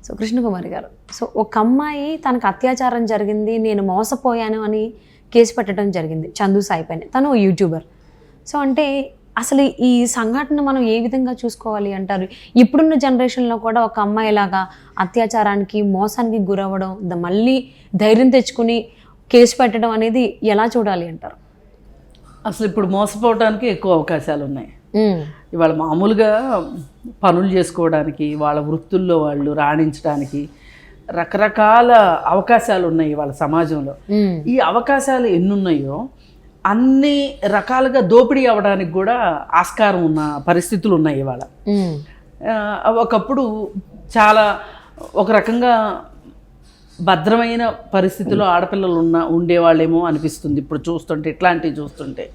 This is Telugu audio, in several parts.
సో కృష్ణకుమారి గారు, సో ఒక అమ్మాయి తనకు అత్యాచారం జరిగింది, నేను మోసపోయాను అని కేసు పెట్టడం జరిగింది చందు సాయి పైన. తను యూట్యూబర్. సో అంటే అసలు ఈ సంఘటన మనం ఏ విధంగా చూసుకోవాలి అంటారు? ఇప్పుడున్న జనరేషన్లో కూడా ఒక అమ్మాయిలాగా అత్యాచారానికి మోసానికి గురవ్వడం, మళ్ళీ ధైర్యం తెచ్చుకుని కేసు పెట్టడం అనేది ఎలా చూడాలి అంటారు? అసలు ఇప్పుడు మోసపోవడానికి ఎక్కువ అవకాశాలు ఉన్నాయి. ఇవాళ మామూలుగా పనులు చేసుకోవడానికి, వాళ్ళ వృత్తుల్లో వాళ్ళు రాణించడానికి రకరకాల అవకాశాలు ఉన్నాయి ఇవాళ సమాజంలో. ఈ అవకాశాలు ఎన్నున్నాయో అన్ని రకాలుగా దోపిడీ అవ్వడానికి కూడా ఆస్కారం ఉన్న పరిస్థితులు ఉన్నాయి ఇవాళ. ఒకప్పుడు చాలా ఒక రకంగా భద్రమైన పరిస్థితుల్లో ఆడపిల్లలు ఉండేవాళ్ళేమో అనిపిస్తుంది ఇప్పుడు చూస్తుంటే, ఇట్లాంటివి చూస్తుంటే.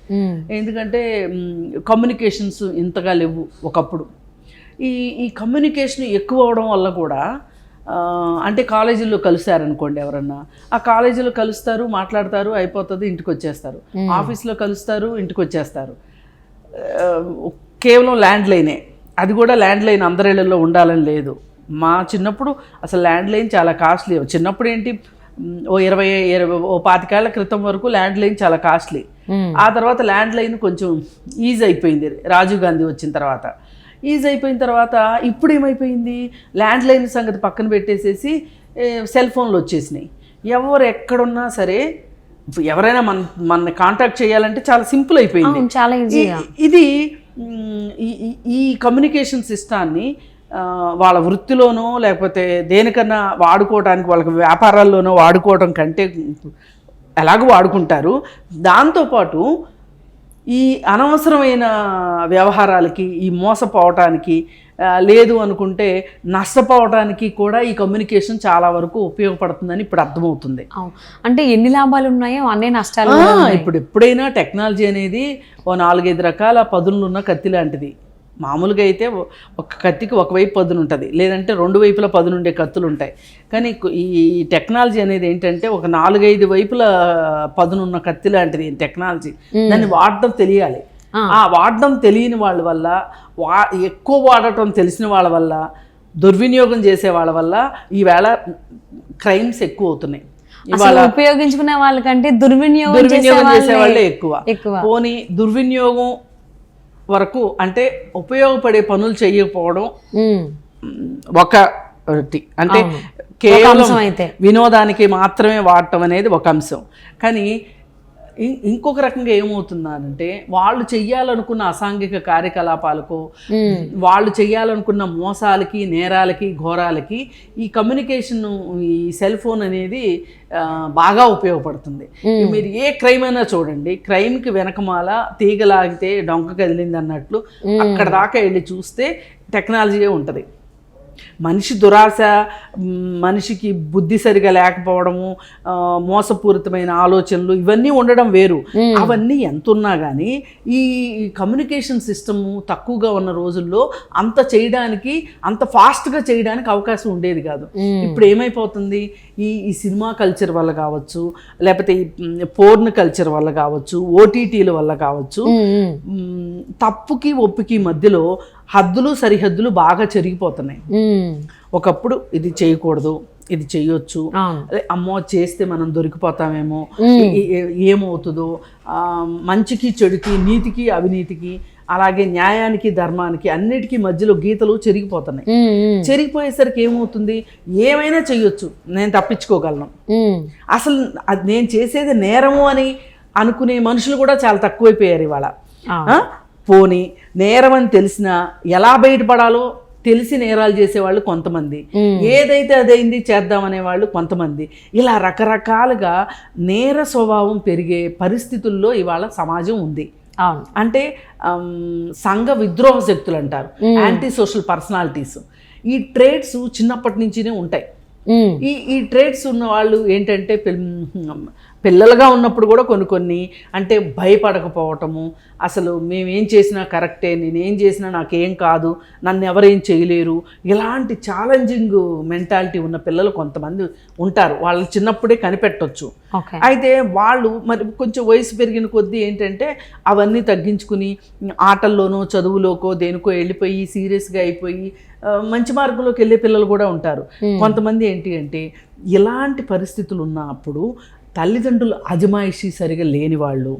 ఎందుకంటే కమ్యూనికేషన్స్ ఇంతగా లేవు ఒకప్పుడు. ఈ కమ్యూనికేషన్ ఎక్కువ అవడం వల్ల కూడా అంటే కాలేజీల్లో కలుస్తారనుకోండి, ఎవరన్నా ఆ కాలేజీలో కలుస్తారు, మాట్లాడతారు, అయిపోతుంది, ఇంటికి వచ్చేస్తారు. ఆఫీస్లో కలుస్తారు, ఇంటికి వచ్చేస్తారు. కేవలం ల్యాండ్ లైనే, అది కూడా ల్యాండ్ లైన్ అందరిళ్ళల్లో ఉండాలని లేదు. మా చిన్నప్పుడు అసలు ల్యాండ్ లైన్ చాలా కాస్ట్లీ. చిన్నప్పుడు ఏంటి, ఓ 25 ఏళ్ల క్రితం వరకు ల్యాండ్ లైన్ చాలా కాస్ట్లీ. ఆ తర్వాత ల్యాండ్ లైన్ కొంచెం ఈజీ అయిపోయింది రాజీవ్ గాంధీ వచ్చిన తర్వాత. ఈజీ అయిపోయిన తర్వాత ఇప్పుడు ఏమైపోయింది, ల్యాండ్ లైన్ సంగతి పక్కన పెట్టేసేసి సెల్ ఫోన్లు వచ్చేసినాయి. ఎవరు ఎక్కడున్నా సరే ఎవరైనా మన కాంటాక్ట్ చేయాలంటే చాలా సింపుల్ అయిపోయింది, చాలా ఈజీగా. ఇది ఈ కమ్యూనికేషన్ సిస్టాన్ని వాళ్ళ వృత్తిలోనో లేకపోతే దేనికన్నా వాడుకోవడానికి, వాళ్ళకి వ్యాపారాల్లోనో వాడుకోవడం కంటే ఎలాగో వాడుకుంటారు. దాంతోపాటు ఈ అనవసరమైన వ్యవహారాలకి, ఈ మోసపోవటానికి, లేదు అనుకుంటే నష్టపోవడానికి కూడా ఈ కమ్యూనికేషన్ చాలా వరకు ఉపయోగపడుతుందని ఇప్పుడు అర్థమవుతుంది. అంటే ఎన్ని లాభాలు ఉన్నాయో అన్నీ నష్టాలు. ఇప్పుడు ఎప్పుడైనా టెక్నాలజీ అనేది ఓ 4-5 రకాల పదునులు ఉన్న కత్తి లాంటిది. మామూలుగా అయితే ఒక కత్తికి ఒకవైపు పదును ఉంటుంది, లేదంటే 2 వైపుల పదును ఉండే కత్తులు ఉంటాయి. కానీ ఈ టెక్నాలజీ అనేది ఏంటంటే ఒక 4-5 వైపుల పదునున్న కత్తి లాంటిది టెక్నాలజీ. దాన్ని వాడటం తెలియాలి. ఆ వాడటం తెలియని వాళ్ళ వల్ల, ఎక్కువ వాడటం తెలిసిన వాళ్ళ వల్ల, దుర్వినియోగం చేసే వాళ్ళ వల్ల ఈవేళ క్రైమ్స్ ఎక్కువ అవుతున్నాయి. ఇవాళ ఉపయోగించుకునే వాళ్ళకంటే దుర్వినియోగం చేసే వాళ్ళే ఎక్కువ. పోనీ దుర్వినియోగం వరకు అంటే ఉపయోగపడే పనులు చేయకపోవడం ఒకటి, అంటే కేవలం వినోదానికి మాత్రమే వాడటం అనేది ఒక అంశం. కానీ ఇంకొక రకంగా ఏమవుతుందంటే వాళ్ళు చెయ్యాలనుకున్న అసాంఘిక కార్యకలాపాలకు, వాళ్ళు చెయ్యాలనుకున్న మోసాలకి, నేరాలకి, ఘోరాలకి ఈ కమ్యూనికేషన్, ఈ సెల్ ఫోన్ అనేది బాగా ఉపయోగపడుతుంది. మీరు ఏ క్రైమ్ అయినా చూడండి, క్రైమ్కి వెనకమాల తీగలాగితే డొంక కదిలింది అన్నట్లు అక్కడ దాకా వెళ్ళి చూస్తే టెక్నాలజీయే ఉంటుంది. మనిషి దురాశ, మనిషికి బుద్ధి సరిగా లేకపోవడము, మోసపూరితమైన ఆలోచనలు ఇవన్నీ ఉండడం వేరు. అవన్నీ ఎంత ఉన్నా కానీ ఈ కమ్యూనికేషన్ సిస్టము తక్కువగా ఉన్న రోజుల్లో అంత చేయడానికి, అంత ఫాస్ట్గా చేయడానికి అవకాశం ఉండేది కాదు. ఇప్పుడు ఏమైపోతుంది, ఈ సినిమా కల్చర్ వల్ల కావచ్చు, లేకపోతే ఈ పోర్న్ కల్చర్ వల్ల కావచ్చు, ఓటీటీల వల్ల కావచ్చు, తప్పుకి ఒప్పుకి మధ్యలో హద్దులు సరిహద్దులు బాగా చెరిగిపోతున్నాయి. ఒకప్పుడు ఇది చేయకూడదు, ఇది చేయొచ్చు, అమ్మో చేస్తే మనం దొరికిపోతామేమో, ఏమవుతుందో, మంచికి చెడుకి, నీతికి అవినీతికి, అలాగే న్యాయానికి ధర్మానికి అన్నిటికీ మధ్యలో గీతలు చెరిగిపోతున్నాయి. చెరిగిపోయేసరికి ఏమవుతుంది, ఏమైనా చెయ్యొచ్చు, నేను తప్పించుకోగలను, అసలు నేను చేసేది నేరము అని అనుకునే మనుషులు కూడా చాలా తక్కువైపోయారు ఇవాళ. పోనీ నేరం అని తెలిసినా ఎలా బయటపడాలో తెలిసి నేరాలు చేసేవాళ్ళు కొంతమంది, ఏదైతే అదైంది చేద్దామనే వాళ్ళు కొంతమంది, ఇలా రకరకాలుగా నేర స్వభావం పెరిగే పరిస్థితుల్లో ఇవాళ సమాజం ఉంది. అంటే సంఘ విద్రోహ శక్తులు అంటారు, యాంటీ సోషల్ పర్సనాలిటీస్. ఈ ట్రేడ్స్ చిన్నప్పటి నుంచినే ఉంటాయి. ఈ ట్రేడ్స్ ఉన్న వాళ్ళు ఏంటంటే పిల్లలుగా ఉన్నప్పుడు కూడా కొన్ని అంటే భయపడకపోవటము, అసలు మేమేం చేసినా కరెక్టే, నేనేం చేసినా నాకేం కాదు, నన్ను ఎవరేం చేయలేరు, ఇలాంటి ఛాలెంజింగ్ మెంటాలిటీ ఉన్న పిల్లలు కొంతమంది ఉంటారు. వాళ్ళు చిన్నప్పుడే కనిపెట్టవచ్చు. అయితే వాళ్ళు మరి కొంచెం వయసు పెరిగిన కొద్దీ ఏంటంటే అవన్నీ తగ్గించుకుని ఆటల్లోనో చదువులోకో దేనికో వెళ్ళిపోయి సీరియస్గా అయిపోయి మంచి మార్గంలోకి వెళ్ళే పిల్లలు కూడా ఉంటారు. కొంతమంది ఏంటి అంటే ఇలాంటి పరిస్థితులు ఉన్నప్పుడు తల్లిదండ్రులు అజమాయిషీ సరిగా లేని వాళ్ళు,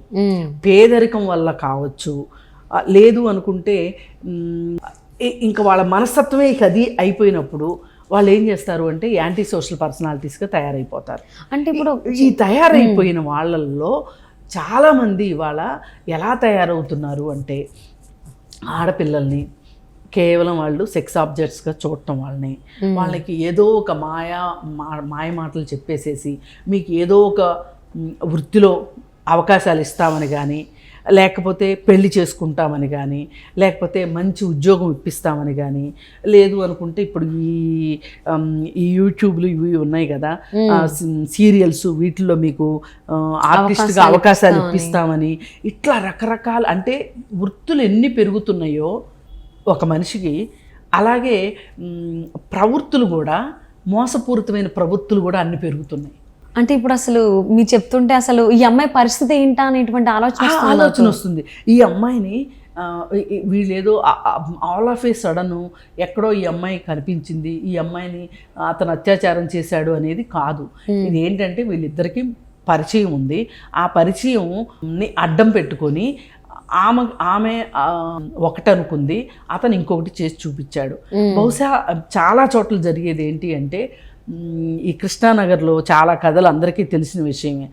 పేదరికం వల్ల కావచ్చు, లేదు అనుకుంటే ఇంకా వాళ్ళ మనస్తత్వమే ఇక అది అయిపోయినప్పుడు వాళ్ళు ఏం చేస్తారు అంటే యాంటీ సోషల్ పర్సనాలిటీస్గా తయారైపోతారు. అంటే ఇప్పుడు ఈ తయారైపోయిన వాళ్ళల్లో చాలామంది ఇవాళ ఎలా తయారవుతున్నారు అంటే ఆడపిల్లల్ని కేవలం వాళ్ళు సెక్స్ ఆబ్జెక్ట్స్గా చూడటం, వాళ్ళకి ఏదో ఒక మాయ మాటలు చెప్పేసేసి మీకు ఏదో ఒక వృత్తిలో అవకాశాలు ఇస్తామని కానీ, లేకపోతే పెళ్లి చేసుకుంటామని కానీ, లేకపోతే మంచి ఉద్యోగం ఇప్పిస్తామని కానీ, లేదు అనుకుంటే ఇప్పుడు ఈ యూట్యూబ్లు ఇవి ఉన్నాయి కదా, సీరియల్స్, వీటిల్లో మీకు ఆర్టిస్ట్గా అవకాశాలు ఇప్పిస్తామని, ఇట్లా రకరకాల అంటే వృత్తులు ఎన్ని పెరుగుతున్నాయో ఒక మనిషికి, అలాగే ప్రవృత్తులు కూడా, మోసపూరితమైన ప్రవృత్తులు కూడా అన్ని పెరుగుతున్నాయి. అంటే ఇప్పుడు అసలు మీరు చెప్తుంటే అసలు ఈ అమ్మాయి పరిస్థితి ఏంటా అనేటువంటి ఆలోచన వస్తుంది. ఈ అమ్మాయిని వీళ్ళేదో ఆల్ ఆఫ్ ఏ సడన్ ఎక్కడో ఈ అమ్మాయి కనిపించింది, ఈ అమ్మాయిని అతను అత్యాచారం చేశాడు అనేది కాదు. ఇది ఏంటంటే వీళ్ళిద్దరికీ పరిచయం ఉంది. ఆ పరిచయంని అడ్డం పెట్టుకొని ఆమె ఒకటి అనుకుంది, అతను ఇంకొకటి చేసి చూపించాడు. బహుశా చాలా చోట్ల జరిగేది ఏంటి అంటే ఈ కృష్ణానగర్లో చాలా కథలు అందరికీ తెలిసిన విషయమే.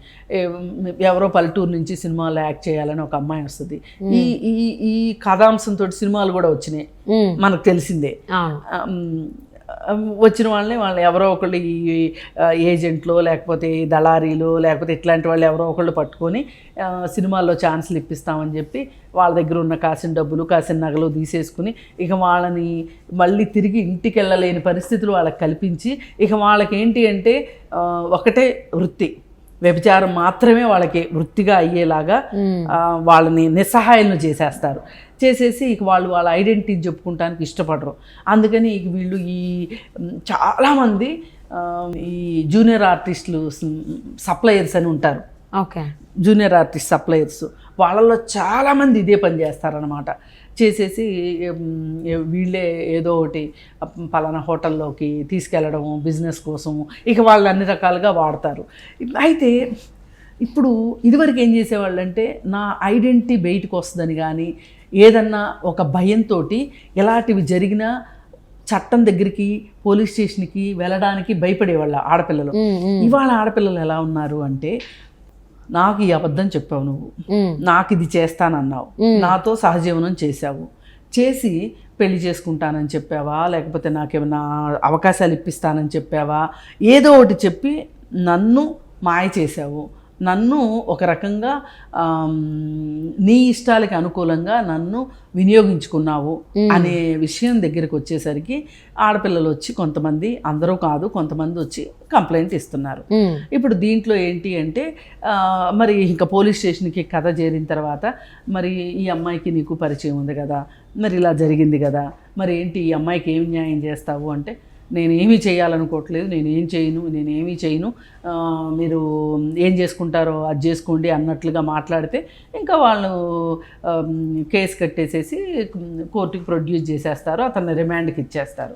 ఎవరో పల్లెటూరు నుంచి సినిమాలో యాక్ట్ చేయాలని ఒక అమ్మాయి వస్తుంది. ఈ కథాంశంతో సినిమాలు కూడా వచ్చినాయి, మనకు తెలిసిందే. వచ్చిన వాళ్ళని ఎవరో ఒకళ్ళు ఈ ఏజెంట్లో, లేకపోతే దళారీలు, లేకపోతే ఇట్లాంటి వాళ్ళు ఎవరో ఒకళ్ళు పట్టుకొని సినిమాల్లో ఛాన్సులు ఇప్పిస్తామని చెప్పి వాళ్ళ దగ్గర ఉన్న కాసిన డబ్బులు, కాసిన నగలు తీసేసుకుని ఇక వాళ్ళని మళ్ళీ తిరిగి ఇంటికి వెళ్ళలేని పరిస్థితులు వాళ్ళకి కల్పించి, ఇక వాళ్ళకి ఏంటి అంటే ఒకటే వృత్తి, వ్యభిచారం మాత్రమే వాళ్ళకి వృత్తిగా అయ్యేలాగా వాళ్ళని నిస్సహాయాలను చేసేసి ఇక వాళ్ళ ఐడెంటిటీ చెప్పుకుంటానికి ఇష్టపడరు. అందుకని ఇక వీళ్ళు చాలామంది ఈ జూనియర్ ఆర్టిస్టులు సప్లయర్స్ అని ఉంటారు. ఓకే, జూనియర్ ఆర్టిస్ట్ సప్లయర్స్, వాళ్ళల్లో చాలామంది ఇదే పని చేస్తారనమాట. చేసేసి వీళ్ళే ఏదో ఒకటి పలానా హోటల్లోకి తీసుకెళ్ళడం బిజినెస్ కోసము, ఇక వాళ్ళు అన్ని రకాలుగా వాడతారు. అయితే ఇప్పుడు ఇదివరకు ఏం చేసేవాళ్ళు అంటే నా ఐడెంటిటీ బయటకు వస్తుందని కానీ, ఏదన్నా ఒక భయంతో ఎలాంటివి జరిగినా చట్టం దగ్గరికి, పోలీస్ స్టేషన్కి వెళ్ళడానికి భయపడేవాళ్ళ ఆడపిల్లలు. ఇవాళ ఆడపిల్లలు ఎలా ఉన్నారు అంటే, నాకు ఈ అబద్ధం చెప్పావు, నువ్వు నాకు ఇది చేస్తానన్నావు, నాతో సహజీవనం చేసి పెళ్లి చేసుకుంటానని చెప్పావా, లేకపోతే నాకేమైనా అవకాశాలు ఇప్పిస్తానని చెప్పావా, ఏదో ఒకటి చెప్పి నన్ను మాయ చేశావు, నన్ను ఒక రకంగా నీ ఇష్టాలకి అనుకూలంగా నన్ను వినియోగించుకున్నావు అనే విషయం దగ్గరికి వచ్చేసరికి ఆడపిల్లలు వచ్చి కొంతమంది, అందరూ కాదు కొంతమంది వచ్చి కంప్లైంట్ ఇస్తున్నారు. ఇప్పుడు దీంట్లో ఏంటి అంటే మరి ఇంకా పోలీస్ స్టేషన్కి కథ చేరిన తర్వాత మరి ఈ అమ్మాయికి నీకు పరిచయం ఉంది కదా, మరి ఇలా జరిగింది కదా, మరి ఏంటి ఈ అమ్మాయికి ఏమి న్యాయం చేస్తావు అంటే, నేనేమీ చేయాలనుకోవట్లేదు, నేనేమీ చేయను, మీరు ఏం చేసుకుంటారో అది చేసుకోండి అన్నట్లుగా మాట్లాడితే ఇంకా వాళ్ళు కేసు కట్టేసేసి కోర్టుకి ప్రొడ్యూస్ చేసేస్తారు, అతన్ని రిమాండ్కి ఇచ్చేస్తారు.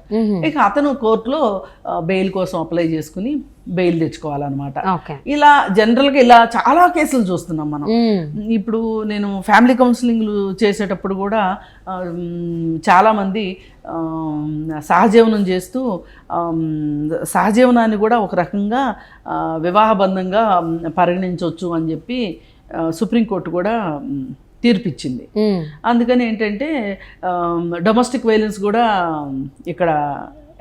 ఇక అతను కోర్టులో బెయిల్ కోసం అప్లై చేసుకుని బెయిల్ తెచ్చుకోవాలన్నమాట. ఇలా జనరల్గా ఇలా చాలా కేసులు చూస్తున్నాం మనం. ఇప్పుడు నేను ఫ్యామిలీ కౌన్సిలింగ్లు చేసేటప్పుడు కూడా చాలామంది సహజీవనం చేస్తూ సహజీవనాన్ని కూడా ఒక రకంగా వివాహబంధంగా పరిగణించవచ్చు అని చెప్పి సుప్రీంకోర్టు కూడా తీర్పిచ్చింది. అందుకని ఏంటంటే డొమెస్టిక్ వైలెన్స్ కూడా ఇక్కడ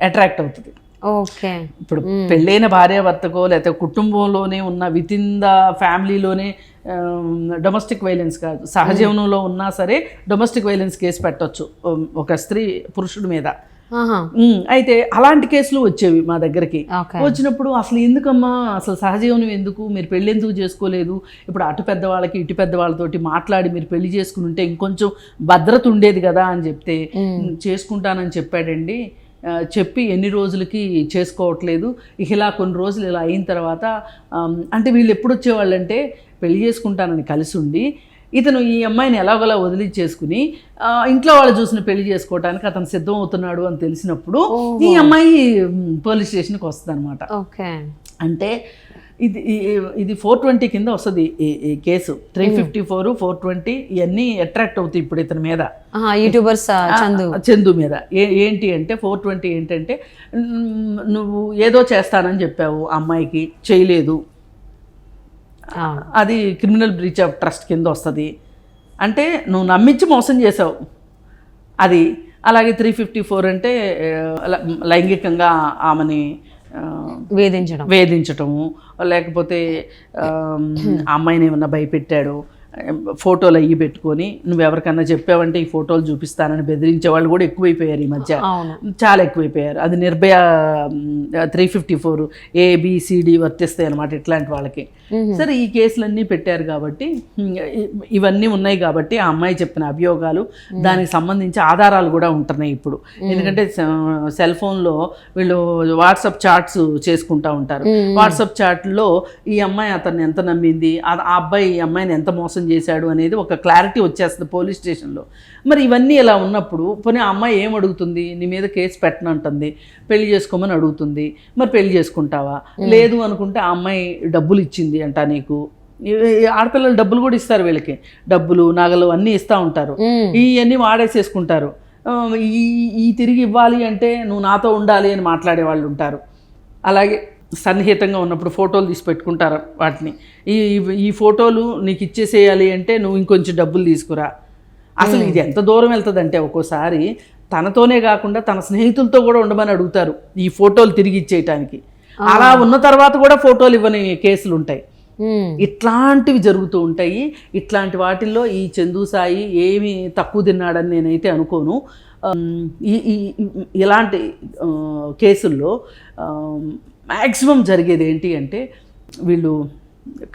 అట్రాక్ట్ అవుతుంది. ఓకే, ఇప్పుడు పెళ్ళైన భార్యాభర్తకో లేకపోతే కుటుంబంలోనే ఉన్న విత్ ఇన్ ద ఫ్యామిలీలోనే డొమెస్టిక్ వైలెన్స్ కాదు, సహజీవనంలో ఉన్నా సరే డొమెస్టిక్ వైలెన్స్ కేసు పెట్టవచ్చు ఒక స్త్రీ పురుషుడి మీద. అయితే అలాంటి కేసులు వచ్చేవి మా దగ్గరికి. వచ్చినప్పుడు అసలు ఎందుకమ్మా, అసలు సహజీవనం ఎందుకు, మీరు పెళ్ళి ఎందుకు చేసుకోలేదు, ఇప్పుడు అటు పెద్దవాళ్ళకి ఇటు పెద్దవాళ్ళతోటి మాట్లాడి మీరు పెళ్లి చేసుకుని ఉంటే ఇంకొంచెం భద్రత ఉండేది కదా అని చెప్తే, చేసుకుంటానని చెప్పాడండి, చెప్పి ఎన్ని రోజులకి చేసుకోవట్లేదు, ఇలా కొన్ని రోజులు ఇలా అయిన తర్వాత అంటే వీళ్ళు ఎప్పుడు వచ్చేవాళ్ళు అంటే పెళ్లి చేసుకుంటానని కలిసి ఉండి ఇతను ఈ అమ్మాయిని ఎలాగోలా వదిలించేసుకుని ఇంట్లో వాళ్ళు చూసిన పెళ్లి చేసుకోవడానికి అతను సిద్ధం అవుతున్నాడు అని తెలిసినప్పుడు ఈ అమ్మాయి పోలీస్ స్టేషన్కి వస్తుంది అనమాట. ఓకే, అంటే ఇది 420 కింద వస్తుంది ఈ కేసు. 354, 420 ఇవన్నీ అట్రాక్ట్ అవుతాయి ఇప్పుడు ఇతని మీద, యూట్యూబర్స్ చందు మీద. ఏంటి అంటే 420 ఏంటంటే నువ్వు ఏదో చేస్తానని చెప్పావు అమ్మాయికి, చేయలేదు, అది క్రిమినల్ బ్రీచ్ ఆఫ్ ట్రస్ట్ కింద వస్తుంది. అంటే నువ్వు నమ్మించి మోసం చేసావు అది. అలాగే 354 అంటే లైంగికంగా ఆమెని వేధించటము, లేకపోతే అమ్మాయిని ఏమన్నా భయపెట్టాడు, ఫోటోలు అయ్యి పెట్టుకొని నువ్వెవరికన్నా చెప్పావంటే ఈ ఫోటోలు చూపిస్తానని బెదిరించే వాళ్ళు కూడా ఎక్కువైపోయారు ఈ మధ్య, చాలా ఎక్కువైపోయారు. అది నిర్భయ 354 ABCD వర్తిస్తాయి అనమాట ఇట్లాంటి వాళ్ళకి. సరే, ఈ కేసులన్నీ పెట్టారు కాబట్టి, ఇవన్నీ ఉన్నాయి కాబట్టి ఆ అమ్మాయి చెప్పిన అభియోగాలు, దానికి సంబంధించి ఆధారాలు కూడా ఉంటున్నాయి ఇప్పుడు. ఎందుకంటే సెల్ ఫోన్లో వీళ్ళు వాట్సాప్ చాట్స్ చేసుకుంటూ ఉంటారు. వాట్సాప్ చాట్లో ఈ అమ్మాయి అతన్ని ఎంత నమ్మింది, ఆ అబ్బాయి ఈ అమ్మాయిని ఎంత మోసం చేశాడు అనేది ఒక క్లారిటీ వచ్చేస్తుంది పోలీస్ స్టేషన్లో. మరి ఇవన్నీ ఇలా ఉన్నప్పుడు పోనీ ఆ అమ్మాయి ఏం అడుగుతుంది, నీ మీద కేసు పెట్టనంటుంది, పెళ్లి చేసుకోమని అడుగుతుంది. మరి పెళ్లి చేసుకుంటావా? లేదు అనుకుంటే ఆ అమ్మాయి డబ్బులు ఇచ్చింది అంట నీకు. ఆడపిల్లలు డబ్బులు కూడా ఇస్తారు, వీళ్ళకి డబ్బులు నగలు అన్నీ ఇస్తూ ఉంటారు. ఇవన్నీ వాడేసేసుకుంటారు. ఈ తిరిగి ఇవ్వాలి అంటే నువ్వు నాతో ఉండాలి అని మాట్లాడే వాళ్ళు ఉంటారు. అలాగే సన్నిహితంగా ఉన్నప్పుడు ఫోటోలు తీసి పెట్టుకుంటారు వాటిని. ఈ ఫోటోలు నీకు ఇచ్చేసేయాలి అంటే నువ్వు ఇంకొంచెం డబ్బులు తీసుకురా. అసలు ఇది ఎంత దూరం వెళ్తుందంటే ఒక్కోసారి తనతోనే కాకుండా తన స్నేహితులతో కూడా ఉండమని అడుగుతారు ఈ ఫోటోలు తిరిగి ఇచ్చేయటానికి. అలా ఉన్న తర్వాత కూడా ఫోటోలు ఇవ్వని కేసులు ఉంటాయి. ఇట్లాంటివి జరుగుతూ ఉంటాయి. ఇట్లాంటి వాటిల్లో ఈ చందు సాయి ఏమి తక్కువ తిన్నాడని నేనైతే అనుకోను. ఇలాంటి కేసుల్లో మ్యాక్సిమం జరిగేది ఏంటి అంటే వీళ్ళు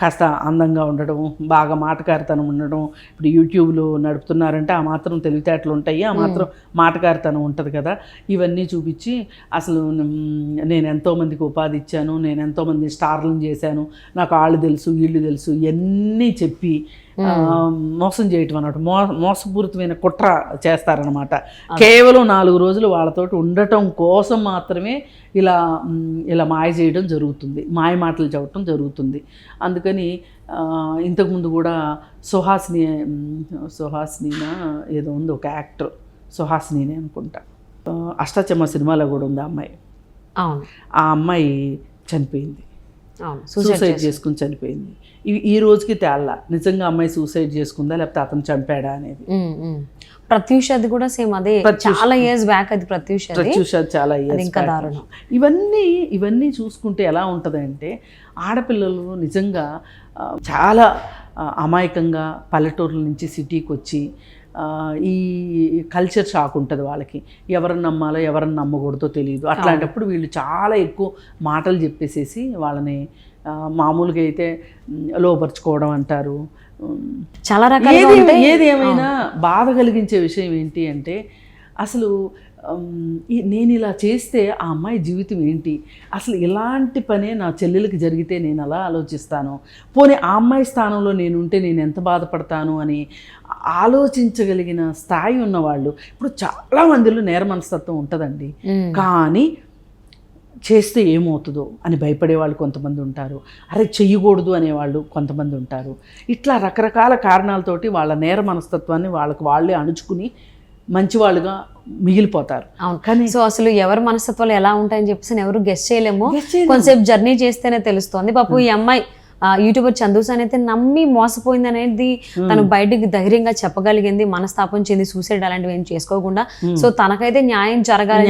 కాస్త అందంగా ఉండడం, బాగా మాటకారితనం ఉండడం. ఇప్పుడు యూట్యూబ్లో నడుపుతున్నారంటే ఆ మాత్రం తెలివితేటలు ఉంటాయి, ఆ మాత్రం మాటకారితనం ఉంటుంది కదా. ఇవన్నీ చూపించి అసలు నేను ఎంతోమందికి ఉపాధి ఇచ్చాను, నేను ఎంతోమంది స్టార్లను చేశాను, నాకు వాళ్ళు తెలుసు వీళ్ళు తెలుసు, ఇవన్నీ చెప్పి మోసం చేయటం అన్నమాట. మోసపూరితమైన కుట్ర చేస్తారనమాట. కేవలం 4 రోజులు వాళ్ళతోటి ఉండటం కోసం మాత్రమే ఇలా మాయ చేయడం జరుగుతుంది, మాయ మాటలు చెప్పడం జరుగుతుంది. అందుకని ఇంతకుముందు కూడా సుహాసినినా ఏదో ఉంది, ఒక యాక్టర్ సుహాసినినే అనుకుంటా, అష్టాచమ్మ సినిమాలో కూడా ఉంది ఆ అమ్మాయి. ఆ అమ్మాయి చనిపోయింది, సూసైడ్ చేసుకుని చనిపోయింది. ఈ రోజుకి తేళ్ళ నిజంగా అమ్మాయి సూసైడ్ చేసుకుందా లేకపోతే అతను చంపాడా అనేది. ప్రత్యూషది కూడా సేమ్ అదే, చాలా ఇయర్స్ బ్యాక్ అది ప్రత్యూష చాలా ఇయర్స్ బ్యాక్. ఇవన్నీ చూసుకుంటే ఎలా ఉంటుందంటే ఆడపిల్లలు నిజంగా చాలా అమాయకంగా పల్లెటూరుల నుంచి సిటీకి వచ్చి ఈ కల్చర్ షాక్ ఉంటుంది వాళ్ళకి. ఎవరిని నమ్మాలో ఎవరిని నమ్మకూడదో తెలియదు. అట్లాంటప్పుడు వీళ్ళు చాలా ఎక్కువ మాటలు చెప్పేసేసి వాళ్ళని మామూలుగా అయితే లోపరుచుకోవడం అంటారు. చాలా ఏది ఏమైనా బాధ కలిగించే విషయం ఏంటి అంటే అసలు నేను ఇలా చేస్తే ఆ అమ్మాయి జీవితం ఏంటి, అసలు ఇలాంటి పనే నా చెల్లెలకి జరిగితే నేను అలా ఆలోచిస్తాను, పోనీ ఆ అమ్మాయి స్థానంలో నేను ఉంటే నేను ఎంత బాధపడతాను అని ఆలోచించగలిగిన స్థాయి ఉన్నవాళ్ళు ఇప్పుడు చాలామందిలో నేర మనస్తత్వం ఉంటుందండి. కానీ చేస్తే ఏమవుతుందో అని భయపడేవాళ్ళు కొంతమంది ఉంటారు, అరే చెయ్యకూడదు అనేవాళ్ళు కొంతమంది ఉంటారు. ఇట్లా రకరకాల కారణాలతోటి వాళ్ళ నేర మనస్తత్వాన్ని వాళ్ళే అణుచుకుని మంచివాళ్ళుగా మిగిలిపోతారు. కానీ సో అసలు ఎవరి మనస్తత్వాలు ఎలా ఉంటాయని చెప్పేసి ఎవరు గెస్ చేయలేము. కొంతసేపు జర్నీ చేస్తేనే తెలుస్తుంది. పాపం ఈ అమ్మాయి యూట్యూబర్ చందు సాయి అయితే నమ్మి మోసపోయింది అనేది తను బయటికి ధైర్యంగా చెప్పగలిగింది, మనస్తాపం చెంది సూసైడ్ అలాంటివి ఏం చేసుకోకుండా. సో తనకైతే న్యాయం జరగాలి.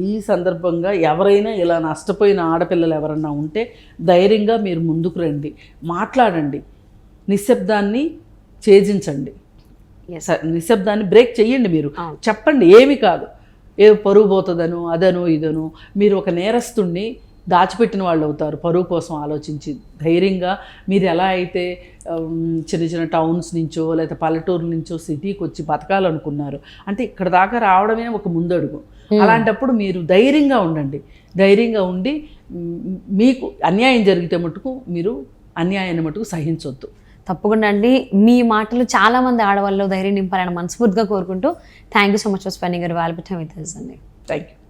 ఈ సందర్భంగా ఎవరైనా ఇలా నష్టపోయిన ఆడపిల్లలు ఎవరన్నా ఉంటే ధైర్యంగా మీరు ముందుకు రండి, మాట్లాడండి, నిశ్శబ్దాన్ని ఛేదించండి, నిశ్శబ్దాన్ని బ్రేక్ చెయ్యండి. మీరు చెప్పండి, ఏమి కాదు, ఏ పరువు పోతుందను అదను ఇదను. మీరు ఒక నేరస్తుణ్ణి దాచిపెట్టిన వాళ్ళు అవుతారు పరువు కోసం ఆలోచించి. ధైర్యంగా మీరు ఎలా అయితే చిన్న చిన్న టౌన్స్ నుంచో లేదా పల్లెటూరు నుంచో సిటీకి వచ్చి బతకాలనుకున్నారు అంటే ఇక్కడ దాకా రావడమే ఒక ముందడుగు. అలాంటప్పుడు మీరు ధైర్యంగా ఉండండి. ధైర్యంగా ఉండి మీకు అన్యాయం జరిగితే మటుకు మీరు అన్యాయాన్ని మటుకు సహించొద్దు. తప్పకుండా అండి. మీ మాటలు చాలా మంది ఆడవాళ్ళు ధైర్యం నింపాలని మనస్ఫూర్తిగా కోరుకుంటూ thank you so much for spending your valuable time with us అండి. Thank you.